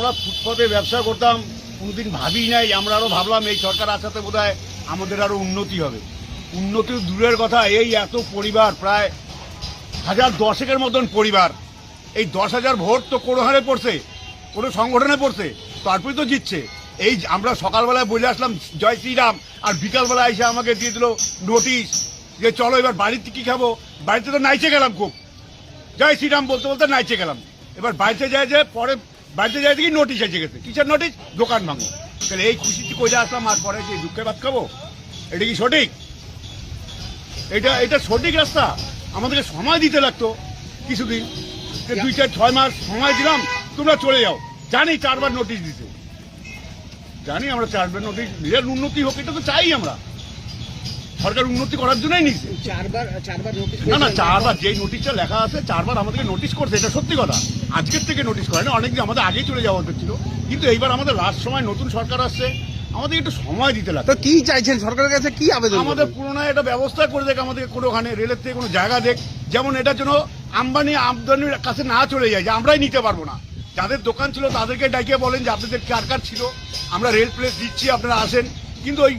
আমরা ফুটপাতে ব্যবসা করতাম, কোনোদিন ভাবি নাই। আমরা আরো ভাবলাম এই সরকার আসাতে বোধহয় আমাদের আরো উন্নতি হবে। উন্নতি দূরের কথা, এই এত পরিবার, প্রায় 1010-এর মতন পরিবার, এই 10,000 ভোট তো কোনো হারে পড়ছে, কোনো সংগঠনে পড়ছে, তারপরে তো জিতছে। এই আমরা সকালবেলায় বলে আসলাম জয় শ্রীরাম, আর বিকালবেলা এসে আমাকে দিয়ে দিল নোটিশ যে চলো এবার বাড়িতে কি খাবো। বাড়িতে তো নাইচে গেলাম, খুব জয় শ্রীরাম বলতে বলতে নাইচে গেলাম। এবার বাড়িতে যায় যে পরে বাড়িতে যায় দেখি নোটিশ এসে গেছে। কিসের নোটিশ? দোকান ভাঙো। তাহলে এই খুশিতে কইলে আসলাম, আর পরে যে দুঃখে ভাত খাবো? এটা কি সঠিক? এটা সঠিক রাস্তা? আমাদেরকে সময় দিতে লাগতো কিছুদিন, 2-4-6 মাস সময় দিলাম, তোমরা চলে যাও। জানি 4বার নোটিশ দিতে, জানি আমরা 4বার নোটিশ দিলে উন্নতি হোক, এটা তো চাই আমরা। সরকার উন্নতি করার জন্যই নিচ্ছে। চারবার নোটিশ না 4বার যেই নোটিশটা লেখা আছে, 4বার আমাদেরকে নোটিশ করছে, এটা সত্যি কথা। আজকের থেকে নোটিশ করে না, অনেকদিন আমাদের আগেই চলে যাওয়া উচিত ছিল। কিন্তু এইবার আমাদের লাস্ট সময় নতুন সরকার আসছে, আমাদের একটু সময় দিতে লাগে। তো কি চাইছেন সরকারের কাছে, কি আবেদন আমাদের করবেন? পুরোনো একটা ব্যবস্থা করে দেখ, আমাদের কোনোখানে রেলের থেকে কোনো জায়গা দেখ, যেমন এটার জন্য আমদানির কাছে না চলে যায়, যে আমরাই নিতে পারবো না। যাদের দোকান ছিল তাদেরকে ডাকিয়ে বলেন যে আপনাদের কার ছিল, আমরা রেল প্লেস দিচ্ছি, আপনারা আসেন। কিন্তু ওই